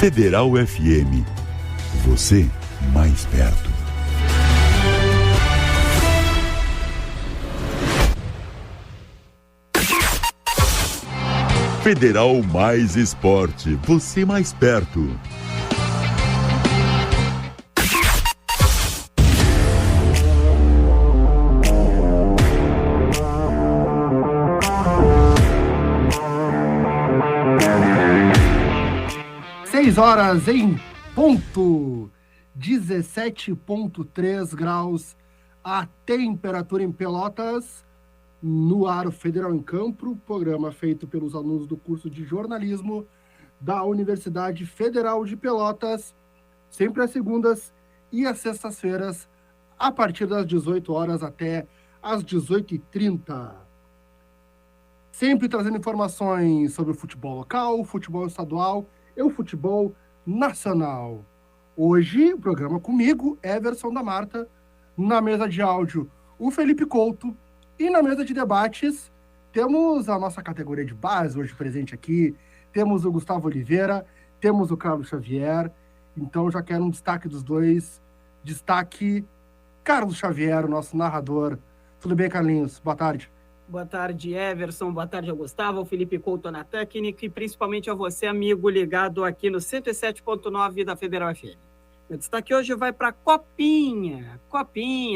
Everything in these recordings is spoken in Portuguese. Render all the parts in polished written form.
Federal FM. Você mais perto. Federal Mais Esporte. Você mais perto. Horas em ponto, 17,3 graus a temperatura em Pelotas, no ar Federal em Campo, programa feito pelos alunos do curso de jornalismo da Universidade Federal de Pelotas, sempre às segundas e às sextas-feiras, a partir das 18 horas até às 18h30. Sempre trazendo informações sobre o futebol local, o futebol estadual e o futebol nacional. Hoje, o programa comigo, Everson da Marta, na mesa de áudio, o Felipe Couto, e na mesa de debates, temos a nossa categoria de base hoje presente aqui, temos o Gustavo Oliveira, temos o Carlos Xavier, então já quero um destaque dos dois. Destaque Carlos Xavier, o nosso narrador. Tudo bem, Carlinhos? Boa tarde. Boa tarde, Everson. Boa tarde ao Gustavo, ao Felipe Couto na técnica e principalmente a você, amigo, ligado aqui no 107.9 da Federal FM. Meu destaque hoje vai para Copinha,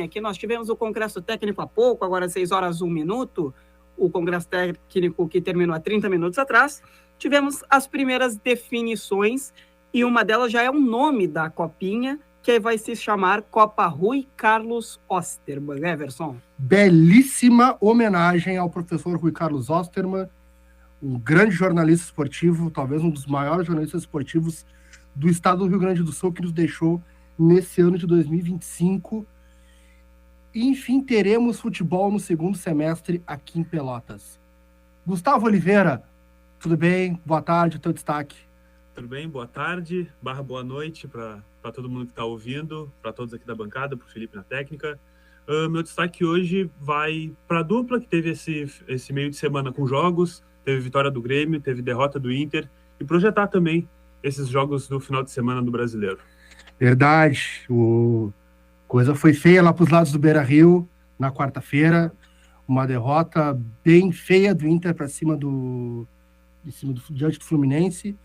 que nós tivemos o Congresso Técnico há pouco, agora às 6 horas 1 minuto, o Congresso Técnico que terminou há 30 minutos atrás. Tivemos as primeiras definições e uma delas já é o nome da Copinha, que vai se chamar Copa Rui Carlos Osterman. Everson. Belíssima homenagem ao professor Rui Carlos Osterman, um grande jornalista esportivo, talvez um dos maiores jornalistas esportivos do estado do Rio Grande do Sul, que nos deixou nesse ano de 2025. E, enfim, teremos futebol no segundo semestre aqui em Pelotas. Gustavo Oliveira, tudo bem? Boa tarde, o teu destaque. Tudo bem? Boa tarde, boa noite para todo mundo que está ouvindo, para todos aqui da bancada, para o Felipe na técnica. Meu destaque hoje vai para a dupla que teve esse meio de semana com jogos, teve vitória do Grêmio, teve derrota do Inter, e projetar também esses jogos do final de semana do Brasileiro. Verdade, coisa foi feia lá para os lados do Beira-Rio, na quarta-feira, uma derrota bem feia do Inter para cima diante do Fluminense,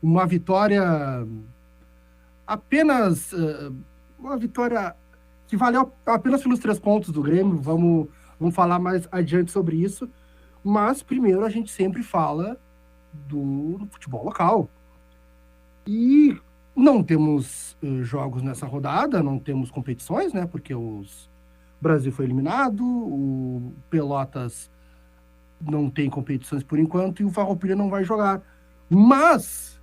uma vitória uma vitória que valeu apenas pelos 3 pontos do Grêmio. Vamos falar mais adiante sobre isso, mas primeiro a gente sempre fala do futebol local. E não temos jogos nessa rodada, não temos competições, né? Porque o Brasil foi eliminado, o Pelotas não tem competições por enquanto e o Farroupilha não vai jogar. Mas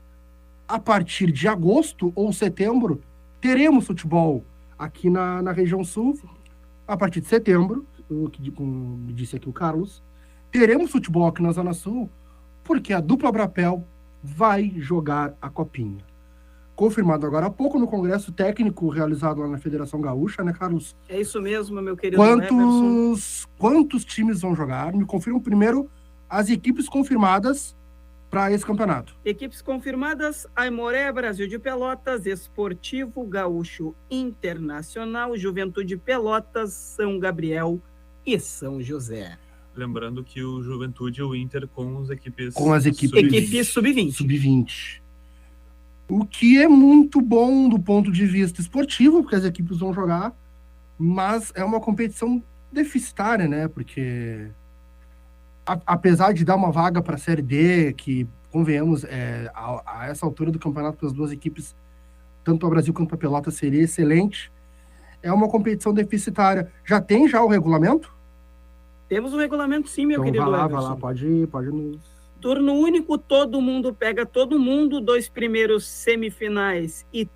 a partir de agosto ou setembro, teremos futebol aqui na região sul. A partir de setembro, como disse aqui o Carlos, teremos futebol aqui na Zona Sul, porque a dupla Brapel vai jogar a Copinha. Confirmado agora há pouco no Congresso Técnico realizado lá na Federação Gaúcha, né, Carlos? É isso mesmo, meu querido Everson. Quantos times vão jogar? Me confirmam primeiro as equipes confirmadas para esse campeonato. Equipes confirmadas: Aimoré, Brasil de Pelotas, Esportivo Gaúcho Internacional, Juventude Pelotas, São Gabriel e São José. Lembrando que o Juventude e o Inter com as equipes sub-20. Sub-20. O que é muito bom do ponto de vista esportivo, porque as equipes vão jogar, mas é uma competição deficitária, né? Porque apesar de dar uma vaga para a Série D, que, convenhamos, a essa altura do campeonato para as duas equipes, tanto para o Brasil quanto para a Pelota, seria excelente, é uma competição deficitária. Já tem o regulamento? Temos o regulamento, sim, meu então, querido vai Everson. lá, pode nos... Turno único, todo mundo pega todo mundo, 2 primeiros semifinais e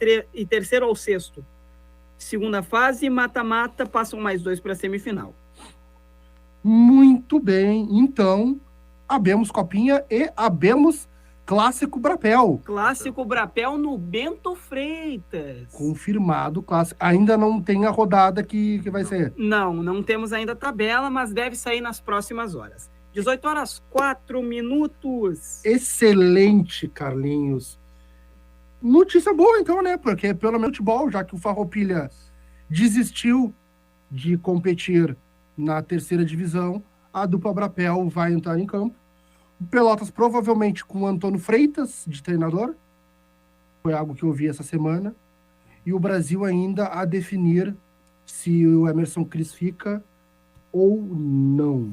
terceiro ao sexto. Segunda fase, mata-mata, passam mais 2 para a semifinal. Muito bem, então, abemos Copinha e abemos Clássico Brapel. Clássico Brapel no Bento Freitas. Confirmado, clássico. Ainda não tem a rodada que vai ser. Não temos ainda a tabela, mas deve sair nas próximas horas. 18 horas, 4 minutos. Excelente, Carlinhos. Notícia boa, então, né? Porque pelo menos futebol, já que o Farroupilha desistiu de competir na terceira divisão, a dupla Brapel vai entrar em campo. O Pelotas provavelmente com o Antônio Freitas de treinador. Foi algo que eu vi essa semana. E o Brasil ainda a definir se o Emerson Cris fica ou não.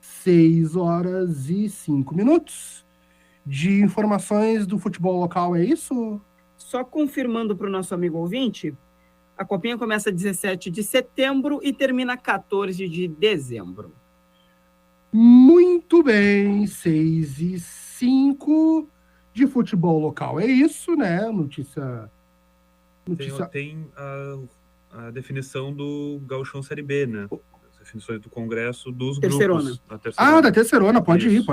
6h05 de informações do futebol local, é isso? Só confirmando para o nosso amigo ouvinte, a Copinha começa 17 de setembro e termina 14 de dezembro. Muito bem, 6h05 de futebol local. É isso, né? Notícia... Tem a definição do Gauchão Série B, né? As definições do Congresso dos grupos. Da terceirona. Da terceirona, pode ir.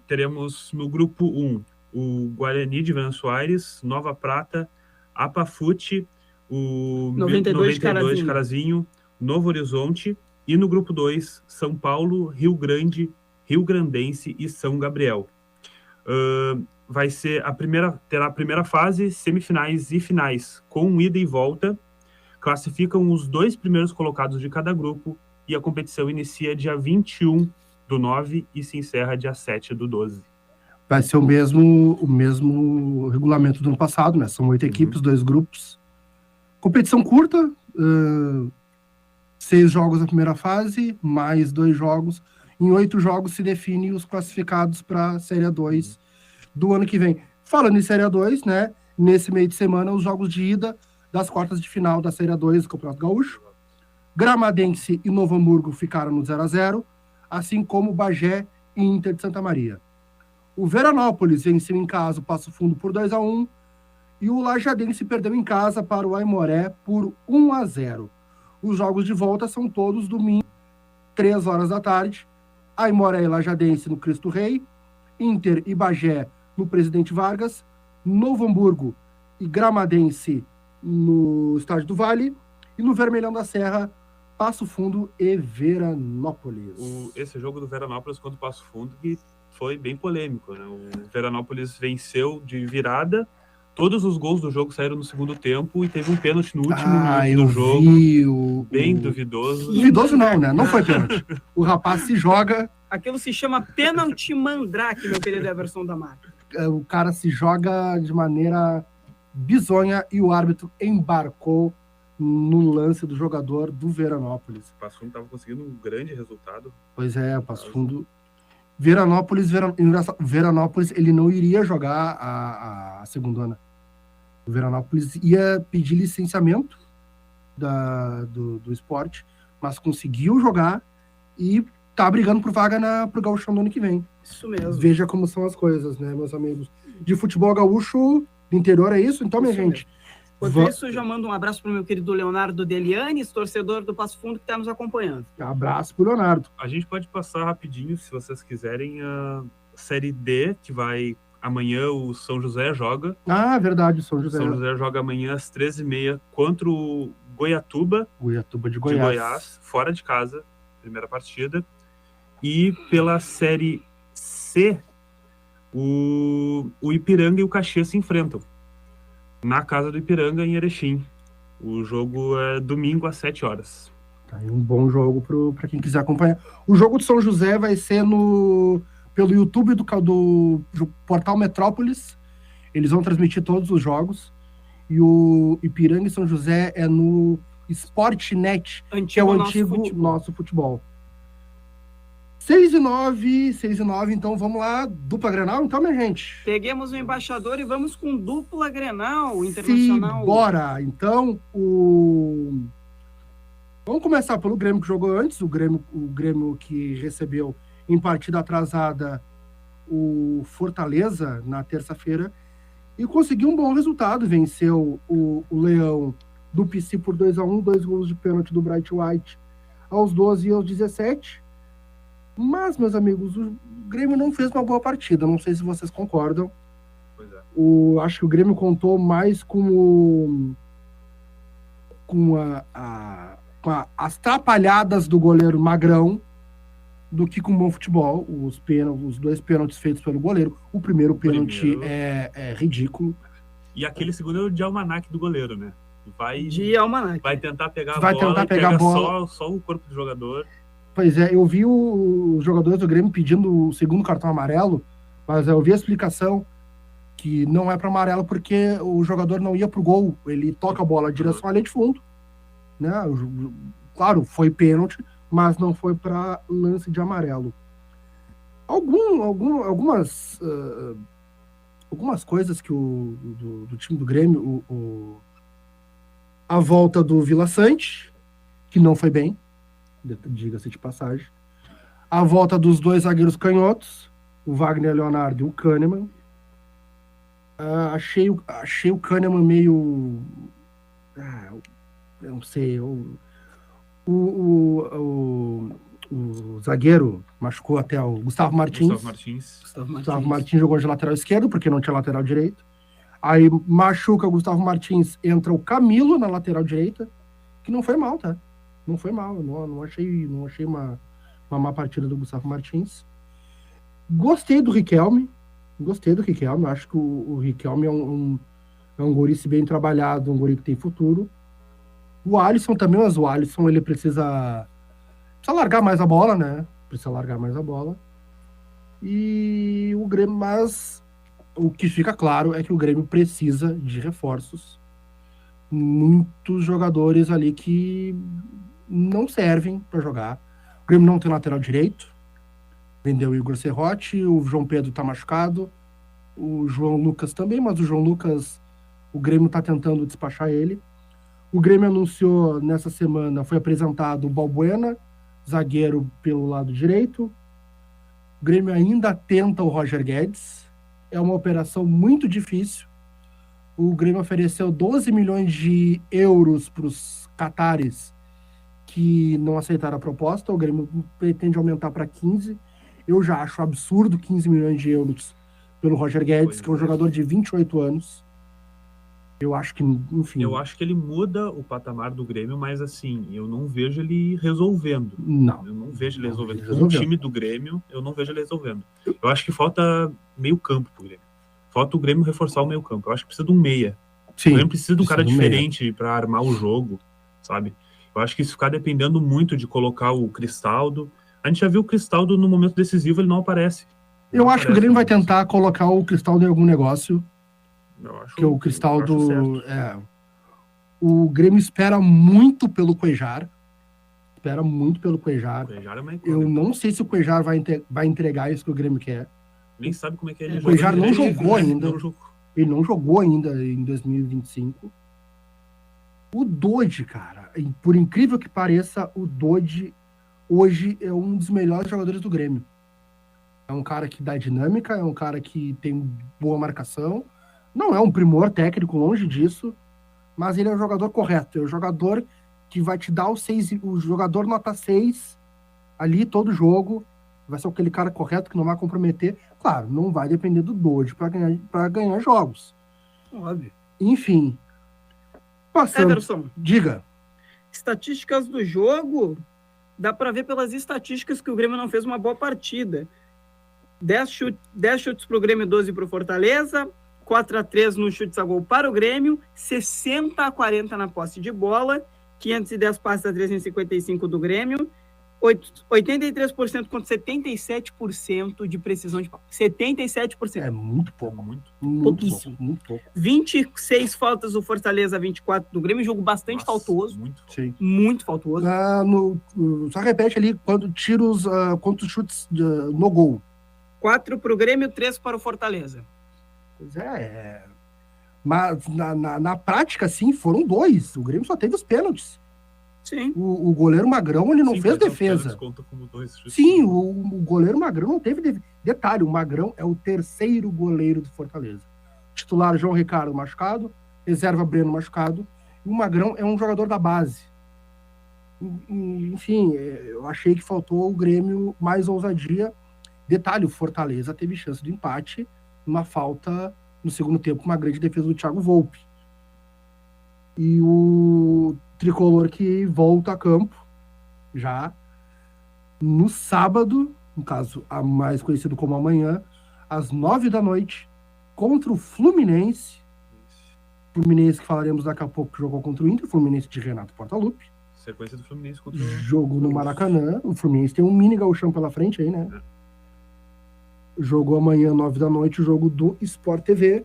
Teremos no grupo 1 o Guarani de Venâncio Aires, Nova Prata, Apafute, o 92 de Carazinho, Novo Horizonte, e no grupo 2, São Paulo, Rio Grande, Rio Grandense e São Gabriel. Terá a primeira fase, semifinais e finais, com ida e volta. Classificam os 2 primeiros colocados de cada grupo e a competição inicia dia 21/9 e se encerra dia 7/12. Vai ser o mesmo regulamento do ano passado, né? São 8 equipes, 2 grupos. Competição curta, 6 jogos na primeira fase, mais 2 jogos. Em 8 jogos se define os classificados para a Série A2 do ano que vem. Falando em Série A2, né? Nesse meio de semana, os jogos de ida das quartas de final da Série A2 do Campeonato Gaúcho. Gramadense e Novo Hamburgo ficaram no 0-0, assim como Bagé e Inter de Santa Maria. O Veranópolis venceu em casa o Passo Fundo por 2-1 e o Lajadense perdeu em casa para o Aimoré por 1-0. Os jogos de volta são todos domingo, 3h da tarde. Aimoré e Lajadense no Cristo Rei, Inter e Bagé no Presidente Vargas, Novo Hamburgo e Gramadense no Estádio do Vale, e no Vermelhão da Serra, Passo Fundo e Veranópolis. Esse jogo do Veranópolis contra o Passo Fundo que foi bem polêmico, né? O Veranópolis venceu de virada, todos os gols do jogo saíram no segundo tempo e teve um pênalti no último minuto do jogo. Bem duvidoso. Duvidoso não, né? Não foi pênalti. O rapaz se joga... Aquilo se chama pênalti mandrake, meu querido Everson da Mata. O cara se joga de maneira bizonha e o árbitro embarcou no lance do jogador do Veranópolis. O Passo Fundo estava conseguindo um grande resultado. Pois é, o Passo Fundo... Veranópolis, ele não iria jogar a segundona. O Veranópolis ia pedir licenciamento do esporte, mas conseguiu jogar e tá brigando por vaga pro Gauchão do ano que vem. Isso mesmo. Veja como são as coisas, né, meus amigos? De futebol gaúcho do interior é isso? Então, minha gente... Enquanto isso, já mando um abraço para o meu querido Leonardo Delianes, torcedor do Passo Fundo, que está nos acompanhando. Abraço para o Leonardo. A gente pode passar rapidinho, se vocês quiserem, a Série D, que vai amanhã, o São José joga. Ah, verdade, o São José. São José joga amanhã às 13h30 contra o Goiatuba. Goiatuba de Goiás. Fora de casa, primeira partida. E pela Série C, o Ipiranga e o Caxias se enfrentam na casa do Ipiranga, em Erechim. O jogo é domingo às 7h. Tá aí um bom jogo para quem quiser acompanhar. O jogo do São José vai ser pelo YouTube do Portal Metrópolis. Eles vão transmitir todos os jogos. E o Ipiranga e São José é no Sportnet, que é o antigo nosso futebol. 6h09, então vamos lá, dupla Grenal, então, minha gente. Peguemos o embaixador e vamos com dupla Grenal internacional. Bora, então, vamos começar pelo Grêmio que jogou antes, o Grêmio que recebeu em partida atrasada o Fortaleza na terça-feira e conseguiu um bom resultado, venceu o Leão do PC por 2-1, 2 gols de pênalti do Bright White aos 12 e aos 17. Mas, meus amigos, o Grêmio não fez uma boa partida. Não sei se vocês concordam. Pois é. Acho que o Grêmio contou mais com as trapalhadas do goleiro Magrão do que com bom futebol. Os 2 pênaltis feitos pelo goleiro. O primeiro pênalti é ridículo. E aquele segundo é o de almanaque do goleiro, né? Vai tentar pegar a bola, só o corpo do jogador. Pois é, eu vi os jogadores do Grêmio pedindo o segundo cartão amarelo, mas eu vi a explicação que não é para amarelo porque o jogador não ia pro gol, ele toca a bola em direção à linha de fundo, né? Claro, foi pênalti, mas não foi para lance de amarelo. Algumas coisas que do time do Grêmio, a volta do Vila Sante, que não foi bem, diga-se de passagem. A volta dos 2 zagueiros canhotos, o Wagner Leonardo e o Kahneman. Achei o Kahneman meio... eu não sei. O zagueiro machucou até o Gustavo Martins. Gustavo Martins jogou de lateral esquerdo, porque não tinha lateral direito. Aí machuca o Gustavo Martins, entra o Camilo na lateral direita, que não foi mal, tá? Não foi mal, não achei uma má partida do Gustavo Martins. Gostei do Riquelme, acho que o Riquelme é um guri bem trabalhado, um guri que tem futuro. O Alisson também, mas o Alisson ele precisa largar mais a bola, né? E o Grêmio, mas o que fica claro é que o Grêmio precisa de reforços. Muitos jogadores ali que não servem para jogar. O Grêmio não tem lateral direito. Vendeu o Igor Serrote, o João Pedro tá machucado, o João Lucas também, mas o João Lucas, o Grêmio tá tentando despachar ele. O Grêmio anunciou nessa semana, foi apresentado o Balbuena, zagueiro pelo lado direito. O Grêmio ainda tenta o Roger Guedes. É uma operação muito difícil. O Grêmio ofereceu 12 milhões de euros para os catares que não aceitaram a proposta. O Grêmio pretende aumentar para 15. Eu já acho absurdo 15 milhões de euros pelo Roger Guedes, que é um jogador de 28 anos. Eu acho que, enfim... Eu acho que ele muda o patamar do Grêmio, mas assim, eu não vejo ele resolvendo. Não. Eu não vejo ele resolvendo. Com o time do Grêmio, eu não vejo ele resolvendo. Eu acho que falta meio campo pro Grêmio. Falta o Grêmio reforçar o meio campo. Eu acho que precisa de um meia. Sim, o Grêmio precisa de um cara diferente para armar o jogo, sabe? Eu acho que isso ficar dependendo muito de colocar o Cristaldo. A gente já viu o Cristaldo no momento decisivo, ele não aparece. Eu acho que o Grêmio vai tentar colocar o Cristaldo em algum negócio. Que o Cristaldo... O Grêmio espera muito pelo Cuejar. O Cuejar eu não sei se o Cuejar vai entregar isso que o Grêmio quer. Nem sabe como é que ele joga. O Cuejar não jogou ainda. Ele não jogou ainda em 2025. O Dodge, cara, por incrível que pareça, o Dodge hoje é um dos melhores jogadores do Grêmio. É um cara que dá dinâmica, é um cara que tem boa marcação. Não é um primor técnico, longe disso, mas ele é um jogador correto. É um jogador que vai te dar o jogador nota 6 ali todo jogo. Vai ser aquele cara correto que não vai comprometer. Claro, não vai depender do Dodge para ganhar jogos. Óbvio. Enfim. Passando. Everson, diga. Estatísticas do jogo, dá para ver pelas estatísticas que o Grêmio não fez uma boa partida. 10 chutes para o Grêmio, 12 para o Fortaleza, 4-3 no chutes a gol para o Grêmio, 60-40 na posse de bola, 510 passes a 355 do Grêmio, 83% contra 77% de precisão de passe. 77%. É muito pouco. Pouquíssimo. Muito pouco. 26 faltas do Fortaleza, 24 do Grêmio. Jogo bastante faltoso. Muito faltoso. Só repete ali quantos chutes no gol. 4 para o Grêmio, 3 para o Fortaleza. Pois é. Mas na prática, sim, foram 2. O Grêmio só teve os pênaltis. Sim. O goleiro Magrão, ele não fez defesa. Sim, o goleiro Magrão não teve detalhe, o Magrão é o terceiro goleiro do Fortaleza. Titular João Ricardo machucado, reserva Breno machucado, e o Magrão é um jogador da base. Enfim, eu achei que faltou o Grêmio mais ousadia. Detalhe, o Fortaleza teve chance de empate, uma falta no segundo tempo, uma grande defesa do Thiago Volpi. E o tricolor que volta a campo já No sábado, no caso, a mais conhecido como amanhã, às 9 da noite, contra o Fluminense. Fluminense que falaremos daqui a pouco, que jogou contra o Inter, Fluminense de Renato Portaluppi. Sequência do Fluminense contra o... Jogo no Maracanã. O Fluminense tem um mini gauchão pela frente aí, né? Jogo amanhã, 9 da noite, o jogo do Sport TV.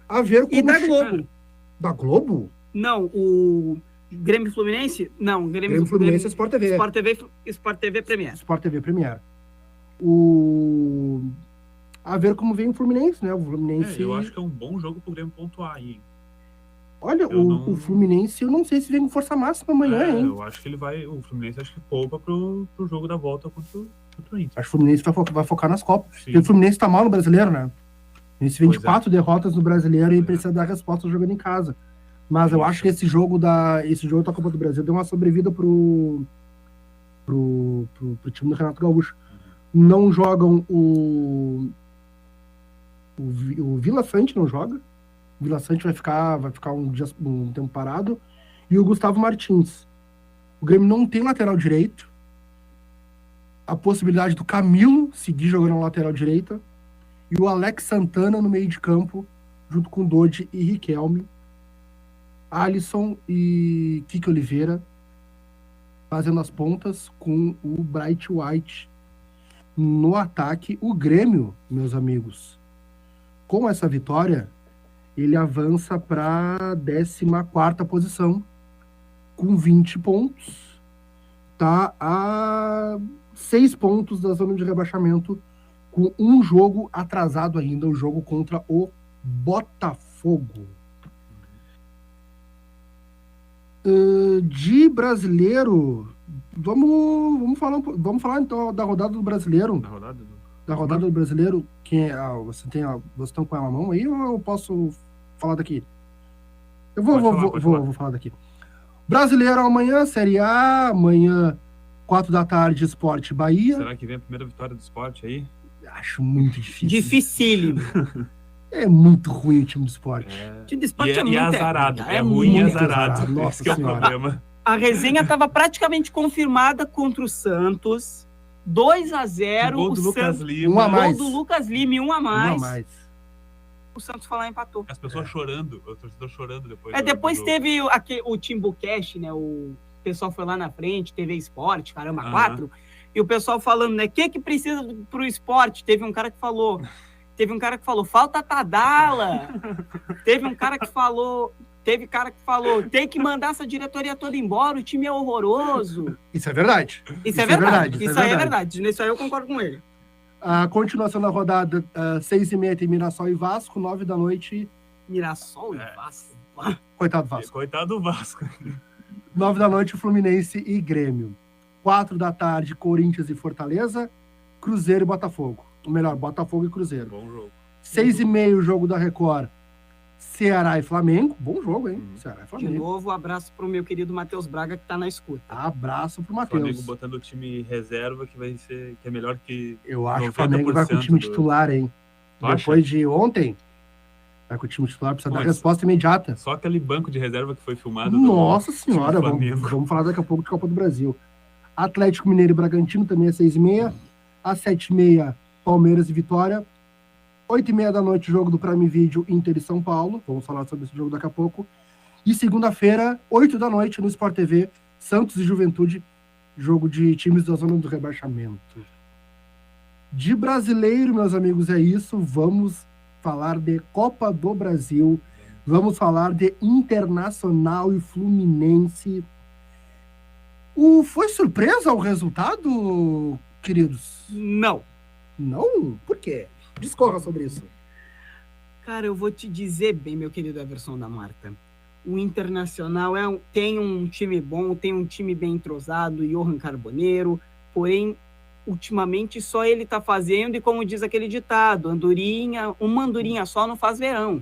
A ver como... E da Globo. Da Globo? Não, o Grêmio Fluminense? Não, Grêmio Fluminense é Sport TV. Sport TV Premier. Sport TV Premier. A ver como vem o Fluminense, né? O Fluminense... eu acho que é um bom jogo pro Grêmio pontuar aí. Olha, o Fluminense, eu não sei se vem com força máxima amanhã, hein? Eu acho que ele vai... O Fluminense acho que poupa pro jogo da volta contra o Inter. Acho que o Fluminense vai focar nas Copas. Porque o Fluminense tá mal no Brasileiro, né? Ele vem de 4 derrotas no Brasileiro e precisa dar resposta jogando em casa. Mas eu acho que esse jogo da Copa do Brasil deu uma sobrevida pro time do Renato Gaúcho. Não jogam o Vila Sante, não joga. O Vila Sante vai ficar um tempo parado. E o Gustavo Martins. O Grêmio não tem lateral direito. A possibilidade do Camilo seguir jogando na lateral direita. E o Alex Santana no meio de campo, junto com Dodi e Riquelme. Alisson e Kike Oliveira fazendo as pontas com o Bright White no ataque. O Grêmio, meus amigos, com essa vitória, ele avança para a 14ª posição com 20 pontos. Tá a 6 pontos da zona de rebaixamento, com um jogo atrasado ainda, o jogo contra o Botafogo. De brasileiro, vamos falar então da rodada do brasileiro. Da rodada do brasileiro, vocês estão com ela na mão aí ou eu posso falar daqui? Eu vou falar daqui. Brasileiro amanhã, Série A, amanhã 4 da tarde, Sport Bahia. Será que vem a primeira vitória do Sport aí? Acho muito difícil. Dificílimo. É muito ruim o time do Sport. O time do Sport é muito azarado. É ruim e azarado. Nossa Esse é o Senhora. problema. A resenha estava praticamente confirmada contra o Santos. 2-0. Gol do Lucas Lima. Um a mais. Gol do Lucas Lima, um a mais. Um a mais. O Santos foi lá e empatou. As pessoas chorando, o torcedor chorando depois. Depois teve o Timbucast, né? O pessoal foi lá na frente, TV Esporte, caramba, 4. E o pessoal falando, né? O que precisa pro esporte? Teve um cara que falou, falta Tadala. Teve cara que falou, tem que mandar essa diretoria toda embora, o time é horroroso. Isso é verdade. Isso é verdade. Isso aí é verdade. Nisso aí eu concordo com ele. A continuação da rodada, 6h30 tem Mirassol e Vasco, 9 da noite. Mirassol e Vasco. Coitado do Vasco. Coitado do Vasco. 9 da noite, Fluminense e Grêmio. 4 da tarde, Corinthians e Fortaleza. Cruzeiro e Botafogo. Ou melhor, Botafogo e Cruzeiro. Bom jogo. 6h30, o jogo da Record. Ceará e Flamengo. Bom jogo, hein? Ceará e Flamengo. De novo, abraço pro meu querido Matheus Braga, que tá na escuta. Abraço pro O Matheus. Flamengo botando o time reserva, que é melhor que... Eu acho que o Flamengo vai com o time titular, hein? Depois de ontem, vai com o time titular, precisa dar resposta imediata. Só aquele banco de reserva que foi filmado. Nossa Senhora, vamos falar daqui a pouco de Copa do Brasil. Atlético Mineiro e Bragantino também às 6h30. Às 7h30, Palmeiras e Vitória. 8h30 da noite, jogo do Prime Video, Inter e São Paulo. Vamos falar sobre esse jogo daqui a pouco. E segunda-feira, 8 da noite, no Sport TV, Santos e Juventude, jogo de times da zona do rebaixamento. De brasileiro, meus amigos, é isso. Vamos falar de Copa do Brasil. Vamos falar de Internacional e Fluminense. Foi surpresa o resultado, queridos? Não. Não? Por quê? Discorra sobre isso. Cara, eu vou te dizer bem, meu querido Everson da Marta. O Internacional tem um time bom, tem um time bem entrosado, Johan Carboneiro, porém, ultimamente só ele tá fazendo, e como diz aquele ditado, uma andorinha só não faz verão.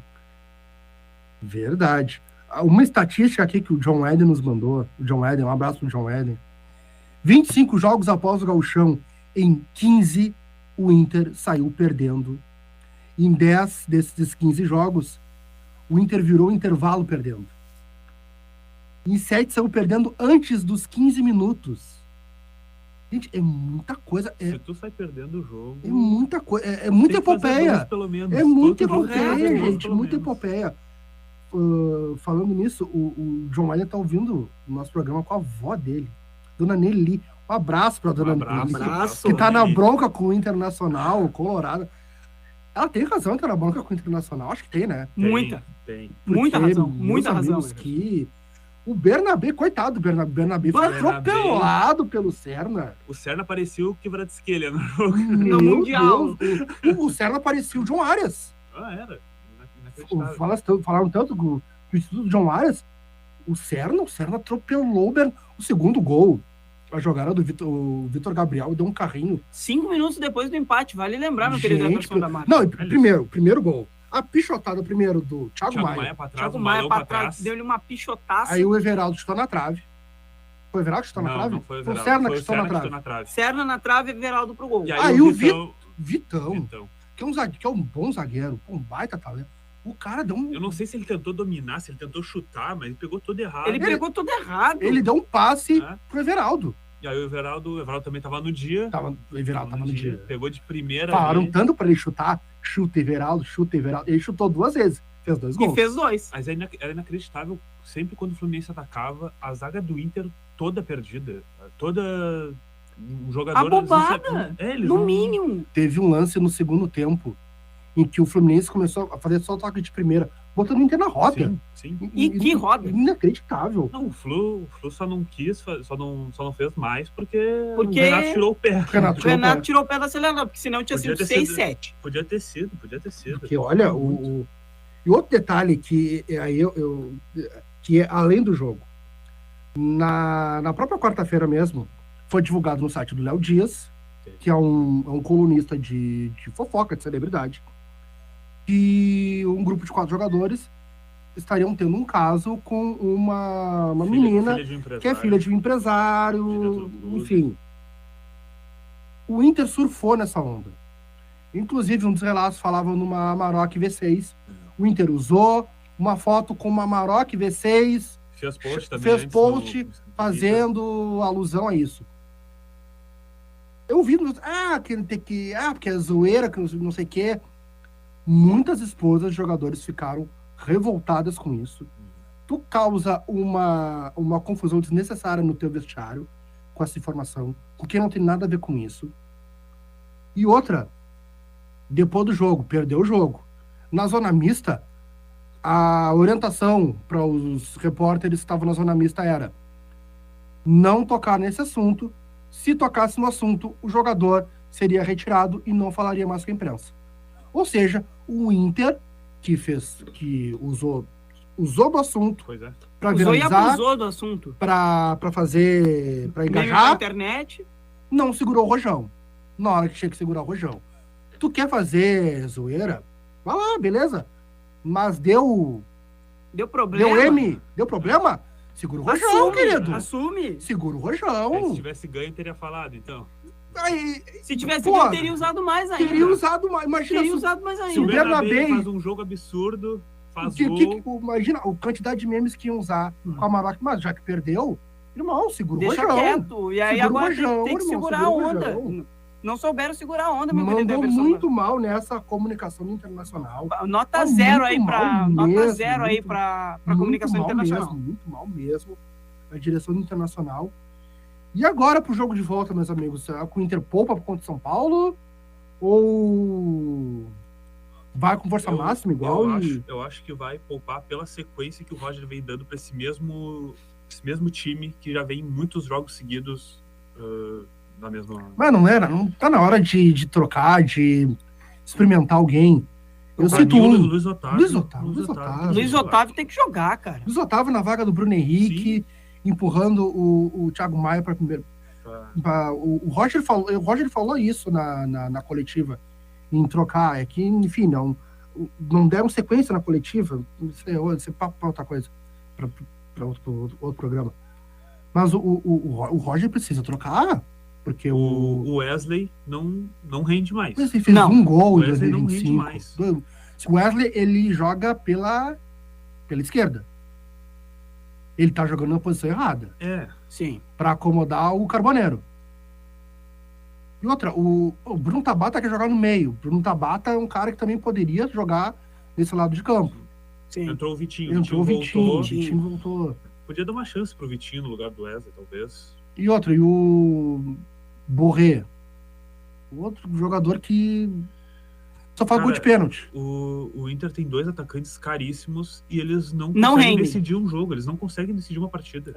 Verdade. Uma estatística aqui que o John Eden nos mandou, um abraço pro John Eden. 25 jogos após o Gauchão, em 15 o Inter saiu perdendo. Em 10 desses 15 jogos, o Inter virou intervalo perdendo. Em 7 saiu perdendo antes dos 15 minutos. Gente, é muita coisa. Se tu sai perdendo o jogo... É muita coisa. É muita tem que fazer epopeia. dois, pelo menos. É muita Todo jogo tem que fazer epopeia, dois, gente. pelo Muita menos. epopeia. Falando nisso, o John William tá ouvindo o nosso programa com a avó dele, Dona Nelly. Um abraço pra Dona Nelly. abraço. Que tá na Nelly. bronca com o Internacional, Colorado. Ela tem razão de estar na bronca com o Internacional. Acho que tem, né? Muita. Tem. Muita Porque razão. meus Muita razão. amigos que... O Bernabé, coitado do Bernabé, foi Bernabé. atropelado pelo Serna. O Serna parecia o Kvaratskhelia no jogo. Meu Mundial. Deus, o Serna parecia o John Arias. Era. Inacreditável. Falaram tanto que o Instituto John Arias, o Serna atropelou o segundo gol. A jogada do Vitor Gabriel deu um carrinho. 5 minutos depois do empate, vale lembrar, meu querido Everson da Mata. Não, primeiro gol. A pichotada primeiro do Thiago Maia. Pra trás, Thiago um Maia balão pra trás, deu-lhe uma pichotaça. Aí o Everaldo chutou na trave. Foi o Everaldo que chutou na trave? Não foi o Foi o Everaldo. Serna Foi que o chutou Serna na que trave. chutou na trave. Serna na trave e Everaldo pro gol. E Aí o o Vitão... Vitão, que é um bom zagueiro, um baita talento. O cara deu um... Eu não sei se ele tentou dominar, se ele tentou chutar, mas ele pegou todo errado. Ele pegou tudo errado. Ele deu um passe É. pro Everaldo. E aí o Everaldo também tava no dia. O Everaldo tava no dia. Pegou de primeira. Falaram ali. tanto pra ele chutar, chuta Everaldo. Ele chutou 2 vezes, fez 2 gols. E fez 2. Mas era inacreditável. Sempre quando o Fluminense atacava, a zaga do Inter toda perdida. Toda... Um jogador... Abobada. Eles No não- mínimo. Teve um lance no segundo tempo em que o Fluminense começou a fazer só o toque de primeira, botando o Inter na roda. Sim. E que roda. Inacreditável. Não, o Flu só não quis, só não fez mais porque o Porque- Renato tirou o pé. Renato O Renato tirou o pé do acelerador, porque senão tinha Podia sido ter 6, sido. 7. Podia ter sido. Porque olha, e outro detalhe que aí que é além do jogo, na própria quarta-feira mesmo, foi divulgado no site do Léo Dias, que é um colunista de fofoca, de celebridade, que um grupo de 4 jogadores estariam tendo um caso com uma menina filha de um empresário. que é filha de um empresário, Filha do clube. enfim. O Inter surfou nessa onda. Inclusive, um dos relatos falava numa Amarok V6. O Inter usou uma foto com uma Amarok V6, Fez post também. fez antes post no fazendo alusão a isso. Eu vi, porque é zoeira, que não sei o quê. Muitas esposas de jogadores ficaram revoltadas com isso. Tu causa uma confusão desnecessária no teu vestiário com essa informação, porque não tem nada a ver com isso. E outra, depois do jogo, perdeu o jogo. Na zona mista, a orientação para os repórteres que estavam na zona mista era não tocar nesse assunto. Se tocasse no assunto, o jogador seria retirado e não falaria mais com a imprensa. Ou seja, o Inter, que usou do assunto Pois é. para Usou e viralizar, abusou do assunto. para fazer, para Meme na engajar, internet. não segurou o rojão. Na hora que tinha que segurar o rojão. Tu quer fazer zoeira? Vai lá, beleza. Mas deu Deu problema? Segura o rojão, querido. Assume. Segura o Aí, se rojão. tivesse ganho, teria falado, então. Aí, Se tivesse Pô, ganho, teria usado mais ainda. teria usado mais. Imagina Teria se usado mais se o Se o ainda. Bernabé- faz um jogo absurdo, faz Que- gol... imagina a quantidade de memes que iam usar com a Maroc, mas já que perdeu, irmão, segura o Deixa rojão. quieto. E aí Segura o agora rojão, tem que irmão, segurar a segura o onda. rojão. Não souberam segurar a onda, meu querido Mandou Everson. muito mal nessa comunicação internacional. Nota Tá zero muito aí pra. mal Nota mesmo, zero aí muito- pra Muito comunicação mal internacional. Mesmo, muito mal mesmo. A direção internacional. E agora pro jogo de volta, meus amigos? Será que o Inter poupa contra o São Paulo? Ou vai com força máxima igual? Eu acho que vai poupar pela sequência que o Roger vem dando para esse mesmo time que já vem muitos jogos seguidos na mesma. Mas não tá na hora de trocar, de experimentar alguém. Eu Pra cito mim, o um. Luiz Otávio. Luiz Otávio tem que jogar, cara. Luiz Otávio na vaga do Bruno Henrique, empurrando o Thiago Maia para primeiro. O Roger falou isso na coletiva, em trocar. É que, enfim, não deram sequência na coletiva. Isso é papo pra outra coisa, para outro programa. Mas o Roger precisa trocar, porque O Wesley não rende mais. Ele fez Não. um gol O em Wesley não rende 2025. mais. O Wesley, ele joga pela esquerda. Ele tá jogando na posição errada, É. Sim. para acomodar o Carboneiro. E outra, o Bruno Tabata quer jogar no meio. O Bruno Tabata é um cara que também poderia jogar nesse lado de campo. Sim. Entrou o Vitinho. Entrou o voltou. Vitinho voltou. Podia dar uma chance pro Vitinho no lugar do Wesley, talvez. E outra, e o Borré. Outro jogador que só faz gol de pênalti. O Inter tem 2 atacantes caríssimos e eles não Não conseguem rendem. decidir um jogo. Eles não conseguem decidir uma partida.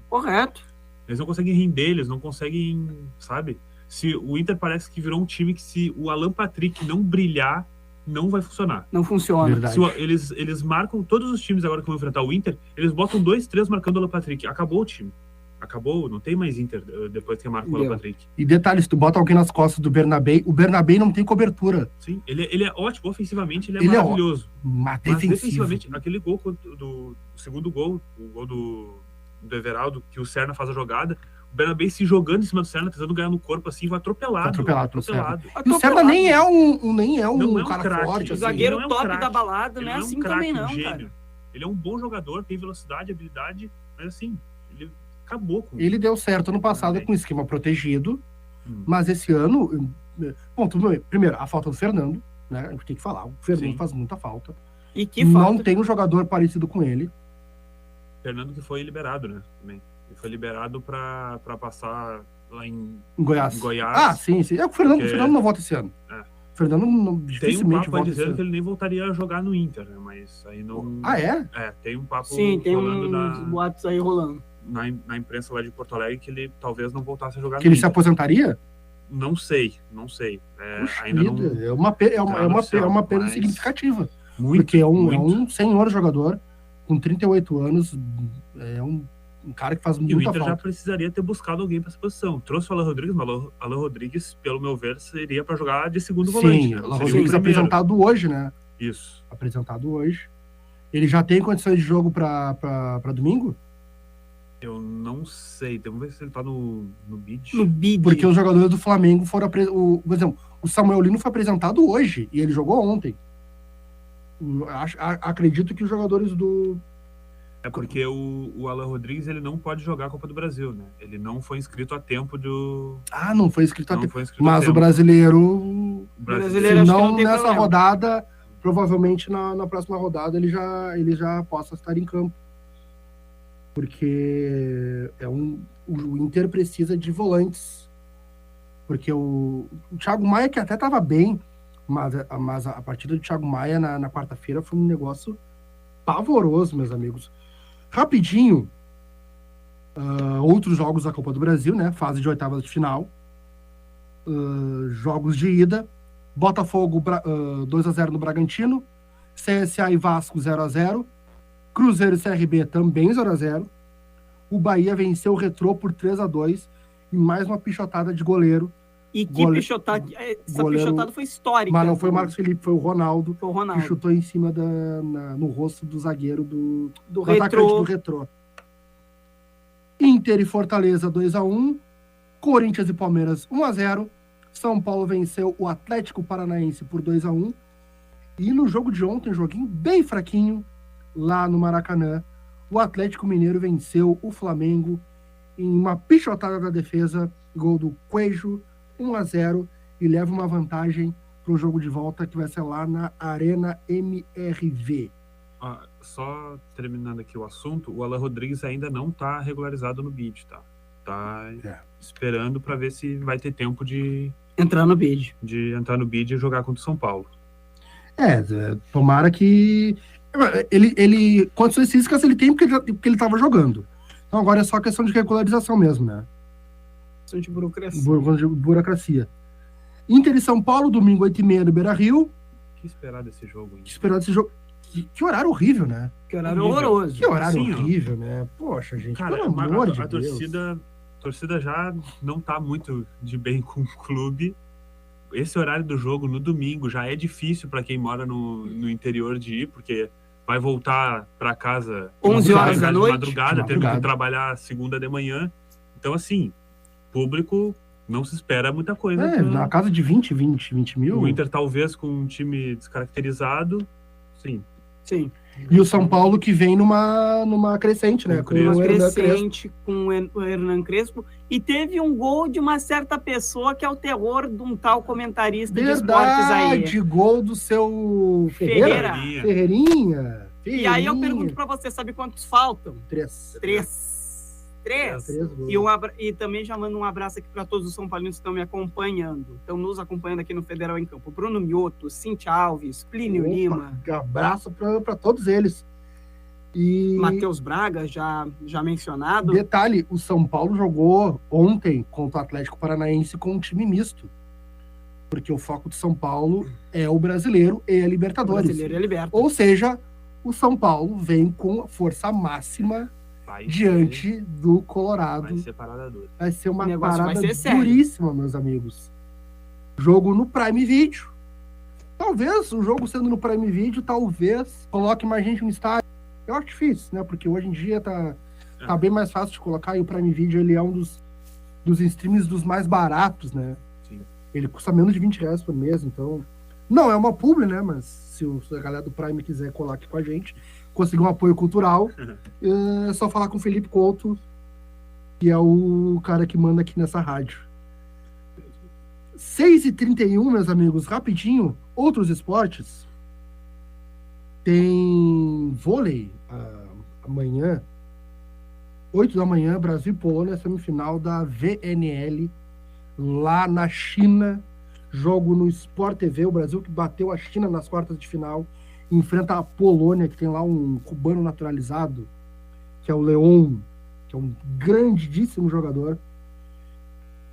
Correto. Eles não conseguem render, eles não conseguem, sabe? Se o Inter parece que virou um time que se o Alan Patrick não brilhar, não vai funcionar. Não funciona. Verdade. Eles marcam, todos os times agora que vão enfrentar o Inter, eles botam 2, 3 marcando o Alan Patrick. Acabou o time. Acabou, não tem mais Inter depois que marca o Alan Patrick. E detalhe, se tu bota alguém nas costas do Bernabé, o Bernabé não tem cobertura. Sim, ele é ótimo, ofensivamente ele é Ele é maravilhoso. Mas Mas defensivo. defensivamente, aquele gol do segundo gol, o gol do Everaldo, que o Serna faz a jogada, o Bernabé se jogando em cima do Serna, tentando ganhar no corpo assim, vai atropelado. Atropelado pelo Serna. atropelado. E o Serna nem é um Não é um cara craque. forte. O Assim. zagueiro Ele não é um top craque. da balada, Ele não é não é um assim craque, também um não, gênio. cara. Ele é um bom jogador, tem velocidade, habilidade, mas assim, ele acabou com Ele deu certo ano passado Bernabé. com esquema protegido, mas esse ano... Bom, tudo bem. Primeiro, a falta do Fernando, né? A gente tem que falar. O Fernando Sim. faz muita falta. E que Não falta. tem um jogador parecido com ele. Fernando que foi liberado, né? Também. Ele foi liberado pra passar lá em Em Goiás. Goiás. Ah, sim. É o Fernando, Porque- o Fernando não volta esse ano. É. O Fernando não, Tem um dificilmente papo a volta esse dizer que ano. ele nem voltaria a jogar no Inter, né? Mas aí não... Ah, é? É, tem um papo Sim, tem rolando uns boatos aí rolando. na imprensa lá de Porto Alegre que ele talvez não voltasse a jogar Que no ele se Inter. aposentaria? Não sei. Puxa Ainda não... vida, é uma perda mas- significativa. Muito, Porque é muito. um senhor jogador com 38 anos. É um cara que faz E o muita Inter já falta. precisaria ter buscado alguém para essa posição. Trouxe o Alan Rodrigues, mas o Alan Rodrigues, pelo meu ver, seria para jogar de segundo volante. Sim, Né? o Seria Rodrigues primeiro. apresentado hoje, né? Isso. Apresentado hoje. Ele já tem condições de jogo pra domingo? Eu não sei. Vamos ver se ele tá no bid. No bid. Porque os jogadores do Flamengo foram por exemplo, o Samuel Lino foi apresentado hoje e ele jogou ontem. Acredito que os jogadores do... É porque o Alan Rodrigues ele não pode jogar a Copa do Brasil, né? Ele não foi inscrito a tempo do... Ah, não foi inscrito Não até. foi inscrito a Mas o tempo. brasileiro, Brasileiro se acho que não não tem nessa problema. rodada, provavelmente na próxima rodada ele já possa estar em campo. Porque o Inter precisa de volantes. Porque o Thiago Maia, que até estava bem, mas a partida do Thiago Maia na quarta-feira foi um negócio pavoroso, meus amigos. Rapidinho, outros jogos da Copa do Brasil, né? Fase de oitavas de final. Jogos de ida. Botafogo 2-0 no Bragantino. CSA e Vasco 0-0. Cruzeiro e CRB também 0-0. O Bahia venceu o Retrô por 3-2. E mais uma pichotada de goleiro. E que pichotada. Essa pichotada foi histórica. Mas não foi o Marcos Felipe, foi o Ronaldo. Foi o Ronaldo. Que chutou em cima no rosto do zagueiro do Retrô. atacante do Retrô. Inter e Fortaleza 2-1. Corinthians e Palmeiras 1-0. São Paulo venceu o Atlético Paranaense por 2-1. E no jogo de ontem, joguinho bem fraquinho, lá no Maracanã, o Atlético Mineiro venceu o Flamengo em uma pichotada da defesa, gol do Coelho, 1-0, e leva uma vantagem para o jogo de volta que vai ser lá na Arena MRV. Só terminando aqui o assunto, o Alan Rodrigues ainda não está regularizado no bid, tá? Tá esperando para ver se vai ter tempo de entrar no bid. De entrar no bid e jogar contra o São Paulo. Tomara que ele condições físicas ele tem porque ele estava jogando. Então agora é só questão de regularização mesmo, né? Questão de burocracia. Inter e São Paulo, domingo 8h30 no Beira-Rio. O que esperar desse jogo? Que esperar desse jogo? Que horário horrível, né? Que horário horroroso. Que horário Sim, horrível, né? Poxa, gente, cara, pelo amor de a Deus. torcida já não tá muito de bem com o clube. Esse horário do jogo no domingo já é difícil para quem mora no interior de ir, porque vai voltar para casa 11 horas da noite, de madrugada, tendo que trabalhar segunda de manhã. Então, assim, público não se espera muita coisa. Na casa de 20 mil. O Inter talvez com um time descaracterizado, sim. Sim. E o São Paulo que vem numa crescente, né? Com o Hernan crescente, com o Hernan Crespo. E teve um gol de uma certa pessoa que é o terror de um tal comentarista de esportes aí. Verdade, gol do seu Ferreira. Ferreirinha. E aí eu pergunto pra você, sabe quantos faltam? 3. 3. E também já mando um abraço aqui para todos os São Paulinos que estão me acompanhando. Estão nos acompanhando aqui no Federal em Campo. Bruno Mioto, Cintia Alves, Plínio Lima. Abraço para todos eles. E Matheus Braga, já mencionado. Detalhe, o São Paulo jogou ontem contra o Atlético Paranaense com um time misto. Porque o foco do São Paulo é o Brasileiro e a Libertadores. Brasileiro e a Libertadores. Ou seja, o São Paulo vem com a força máxima diante do Colorado. Vai ser parada dura. Vai ser uma parada duríssima, meus amigos. Jogo no Prime Video. Talvez o jogo sendo no Prime Video, talvez coloque mais gente no estádio. Eu acho difícil, né? Porque hoje em dia tá bem mais fácil de colocar. E o Prime Video, ele é um dos streams dos mais baratos, né? Sim. Ele custa menos de R$20 por mês, então... Não é uma publi, né? Mas se a galera do Prime quiser colar aqui com a gente, conseguir um apoio cultural, é só falar com o Felipe Couto, que é o cara que manda aqui nessa rádio. 6h31, meus amigos, rapidinho, outros esportes. Tem vôlei amanhã, 8 da manhã, Brasil e Polônia, semifinal da VNL, lá na China. Jogo no Sport TV, o Brasil que bateu a China nas quartas de final, enfrenta a Polônia, que tem lá um cubano naturalizado, que é o Leon, que é um grandíssimo jogador.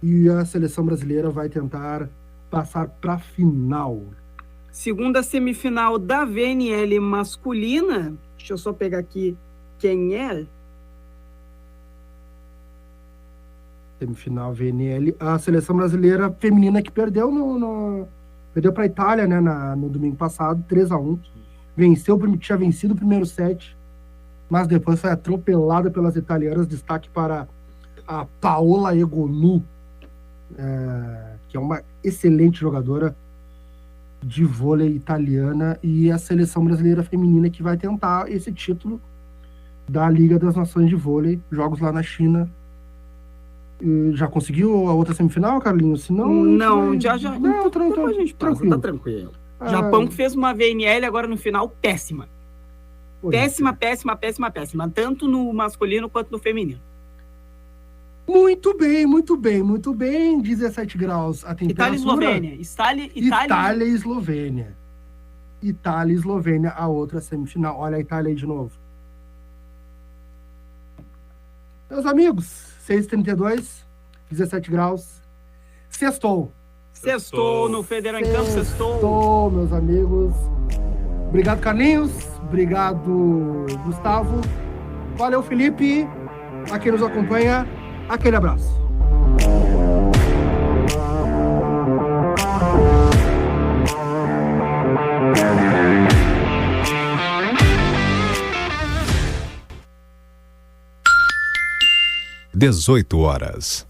E a seleção brasileira vai tentar passar para a final. Segunda semifinal da VNL masculina. Deixa eu só pegar aqui quem é. Semifinal VNL. A seleção brasileira feminina que perdeu perdeu para a Itália, né, no domingo passado, 3-1. Tinha vencido o primeiro set, mas depois foi atropelada pelas italianas. Destaque para a Paola Egonu, que é uma excelente jogadora de vôlei italiana, e a seleção brasileira feminina que vai tentar esse título da Liga das Nações de Vôlei, jogos lá na China. Já conseguiu a outra semifinal, Carlinhos? Se não, não, já. Não, depois a gente passa, tranquilo. tá tranquilo. Japão que fez uma VNL agora no final péssima. Péssima. Tanto no masculino quanto no feminino. Muito bem. 17 graus a temperatura. Itália e Eslovênia, a outra semifinal. Olha a Itália aí de novo. Meus amigos, 6h32, 17 graus. Sextou no Federal em Campo, sextou, meus amigos. Obrigado, Carlinhos. Obrigado, Gustavo. Valeu, Felipe. A quem nos acompanha, aquele abraço. (18h33).